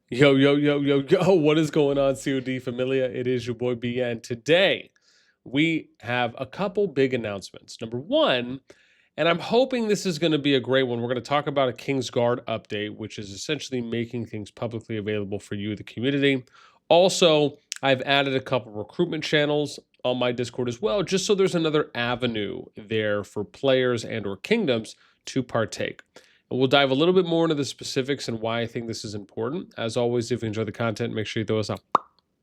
Yo, yo, yo, yo, yo, what is going on, COD Familia? It is your boy BN. Today, we have a couple big announcements. Number one, and I'm hoping this is going to be a great one. We're going to talk about a King's Guard update, which is essentially making things publicly available for you, the community. Also, I've added a couple recruitment channels on my Discord as well, just so there's another avenue there for players and or kingdoms to partake. And we'll dive a little bit more into the specifics and why I think this is important. As always, if you enjoy the content, make sure you throw us up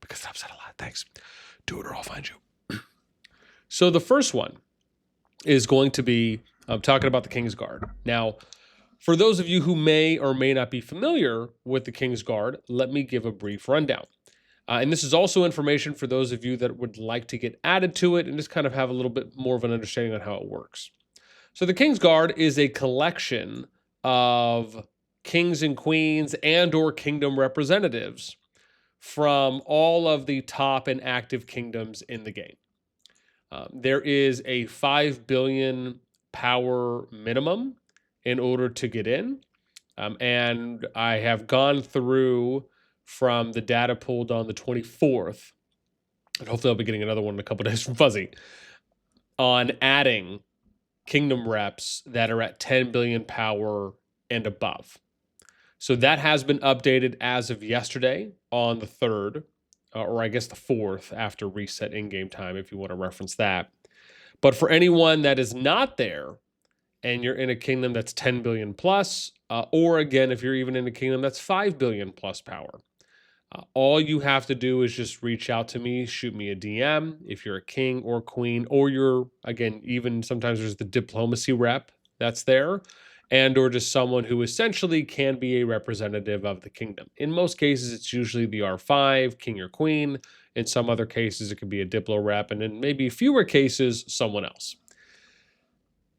because it helps out a lot. Thanks. Do it or I'll find you. So the first one is going to be talking about the King's Guard. Now, for those of you who may or may not be familiar with the King's Guard, let me give a brief rundown. And this is also information for those of you that would like to get added to it and just kind of have a little bit more of an understanding on how it works. So the King's Guard is a collection of kings and queens and or kingdom representatives from all of the top and active kingdoms in the game. There is a 5 billion power minimum in order to get in. And I have gone through from the data pulled on the 24th, and hopefully I'll be getting another one in a couple days from Fuzzy, on adding kingdom reps that are at 10 billion power and above. So that has been updated as of yesterday on the 3rd, or I guess the 4th after reset in-game time, if you want to reference that. But for anyone that is not there, and you're in a kingdom that's 10 billion plus, or again, if you're even in a kingdom that's 5 billion plus power, all you have to do is just reach out to me, shoot me a DM if you're a king or queen, or you're, again, even sometimes there's the diplomacy rep that's there, and or just someone who essentially can be a representative of the kingdom. In most cases, it's usually the R5, king or queen. In some other cases, it could be a diplo rep, and in maybe fewer cases, someone else.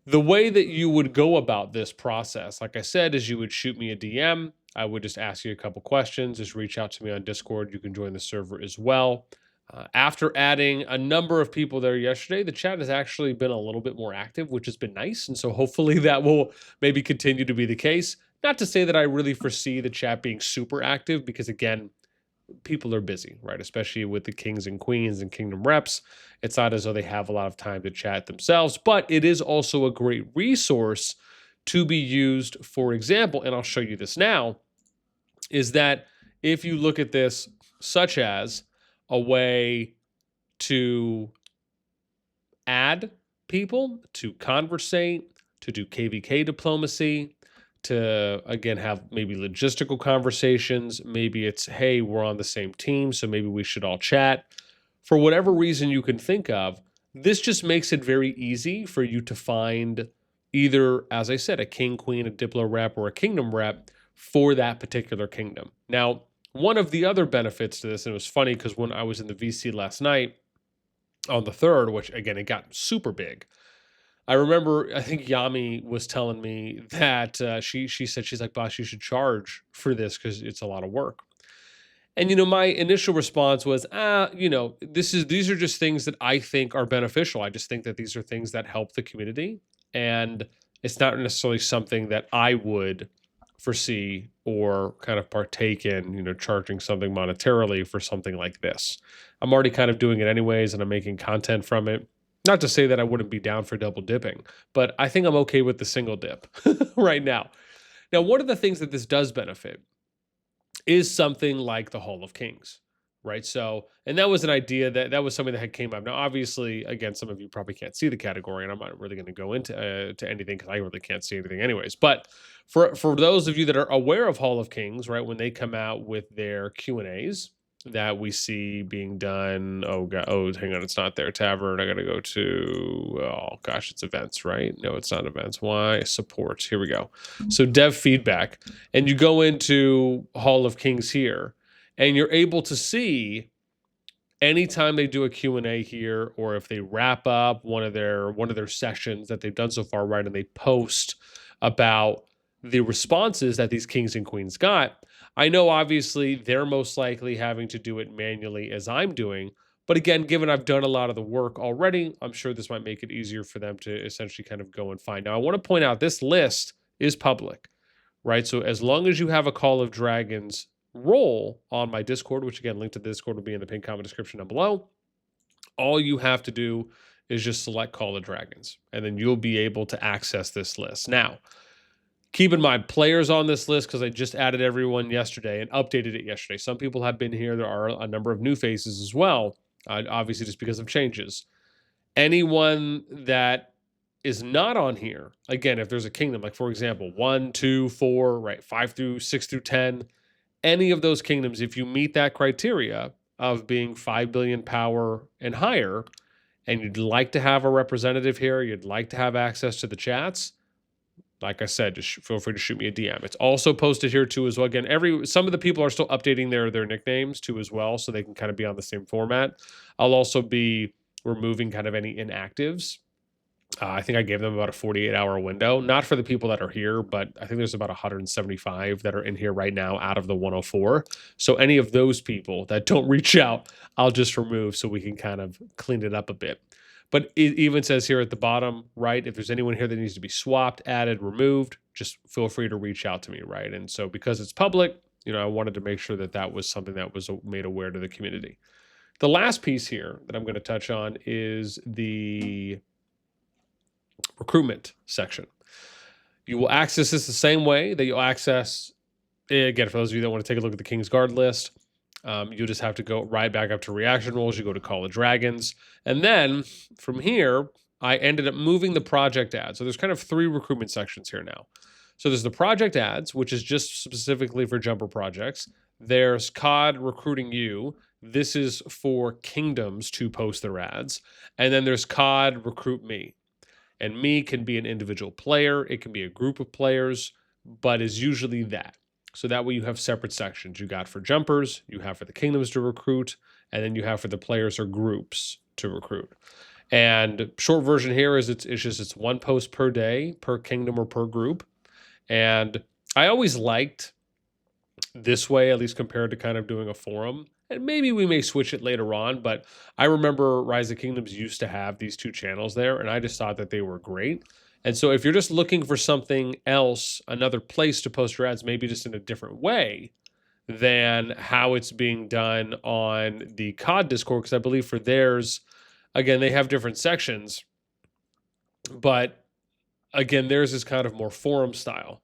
The way that you would go about this process, like I said, is you would shoot me a DM. I would just ask you a couple questions. Just reach out to me on Discord. You can join the server as well. After adding a number of people there yesterday, the chat has actually been a little bit more active, which has been nice. And so hopefully that will maybe continue to be the case. Not to say that I really foresee the chat being super active because, again, people are busy, right? Especially with the kings and queens and kingdom reps. It's not as though they have a lot of time to chat themselves, but it is also a great resource to be used. For example, and I'll show you this now, is that if you look at this such as a way to add people, to conversate, to do KVK diplomacy, to again have maybe logistical conversations. Maybe it's, hey, we're on the same team, so maybe we should all chat. For whatever reason you can think of, this just makes it very easy for you to find either, as I said, a king, queen, a diplo rep, or a kingdom rep for that particular kingdom. Now, one of the other benefits to this, and it was funny because when I was in the VC last night on the 3rd, which again, it got super big, I remember, I think Yami was telling me that she said, she's like, boss, you should charge for this because it's a lot of work. And, my initial response was, these are just things that I think are beneficial. I just think that these are things that help the community. And it's not necessarily something that I would foresee or kind of partake in, charging something monetarily for something like this. I'm already kind of doing it anyways, and I'm making content from it. Not to say that I wouldn't be down for double dipping, but I think I'm okay with the single dip right now. Now, one of the things that this does benefit is something like the Hall of Kings, right? So, and that was an idea that was something that had came up. Now, obviously, again, some of you probably can't see the category, and I'm not really going to go into to anything because I really can't see anything anyways. But for those of you that are aware of Hall of Kings, right, when they come out with their Q&As, that we see being done. Oh god, hang on, it's not there. Tavern. I gotta go to, oh gosh, it's events, right? No, it's not events. Why? Support. Here we go. So dev feedback. And you go into Hall of Kings here, and you're able to see anytime they do a Q&A here, or if they wrap up one of their sessions that they've done so far, right, and they post about the responses that these kings and queens got. I know obviously they're most likely having to do it manually as I'm doing, but again, given I've done a lot of the work already, I'm sure this might make it easier for them to essentially kind of go and find. Now, I want to point out this list is public, right? So as long as you have a CallofDragons role on my Discord, which again, link to the Discord will be in the pinned comment description down below. All you have to do is just select Call of Dragons, and then you'll be able to access this list. Now, keep in mind, players on this list, because I just added everyone yesterday and updated it yesterday. Some people have been here. There are a number of new faces as well, obviously just because of changes. Anyone that is not on here, again, if there's a kingdom, like for example, 1, 2, 4, right, 5 through 6 through 10, any of those kingdoms, if you meet that criteria of being 5 billion power and higher, and you'd like to have a representative here, you'd like to have access to the chats, like I said, just feel free to shoot me a DM. It's also posted here too as well. Again, some of the people are still updating their nicknames too as well, so they can kind of be on the same format. I'll also be removing kind of any inactives. I think I gave them about a 48-hour window, not for the people that are here, but I think there's about 175 that are in here right now out of the 104. So any of those people that don't reach out, I'll just remove so we can kind of clean it up a bit. But it even says here at the bottom, right, if there's anyone here that needs to be swapped, added, removed, just feel free to reach out to me, right? And so because it's public, I wanted to make sure that that was something that was made aware to the community. The last piece here that I'm going to touch on is the recruitment section. You will access this the same way that you'll access, again, for those of you that want to take a look at the King's Guard list, you'll just have to go right back up to reaction roles. You go to Call of Dragons. And then from here, I ended up moving the project ads. So there's kind of 3 recruitment sections here now. So there's the project ads, which is just specifically for jumper projects. There's COD Recruiting You. This is for kingdoms to post their ads. And then there's COD Recruit Me. And me can be an individual player. It can be a group of players, but is usually that. So that way you have separate sections. You got for jumpers, you have for the kingdoms to recruit, and then you have for the players or groups to recruit. And short version here is it's 1 post per day, per kingdom or per group. And I always liked this way, at least compared to kind of doing a forum. And maybe we may switch it later on, but I remember Rise of Kingdoms used to have these 2 channels there, and I just thought that they were great. And so if you're just looking for something else, another place to post your ads, maybe just in a different way than how it's being done on the COD Discord, because I believe for theirs, again, they have different sections, but again, theirs is kind of more forum style.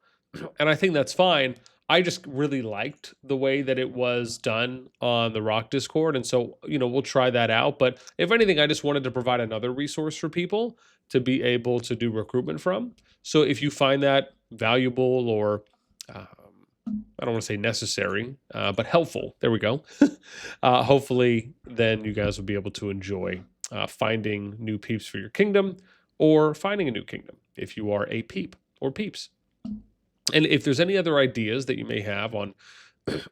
And I think that's fine. I just really liked the way that it was done on the Rock Discord. And so, we'll try that out. But if anything, I just wanted to provide another resource for people to be able to do recruitment from. So if you find that valuable or, I don't want to say necessary, but helpful, there we go. Hopefully, then you guys will be able to enjoy finding new peeps for your kingdom or finding a new kingdom if you are a peep or peeps. And if there's any other ideas that you may have on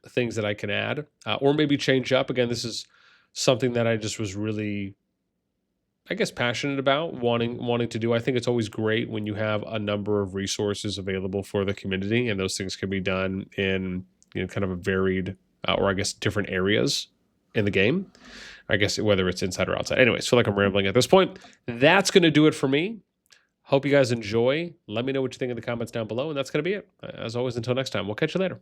things that I can add or maybe change up, again, this is something that I just was really, I guess, passionate about wanting to do. I think it's always great when you have a number of resources available for the community, and those things can be done in kind of a varied or I guess different areas in the game. I guess whether it's inside or outside. Anyways, feel like I'm rambling at this point. That's going to do it for me. Hope you guys enjoy. Let me know what you think in the comments down below, and that's going to be it. As always, until next time, we'll catch you later.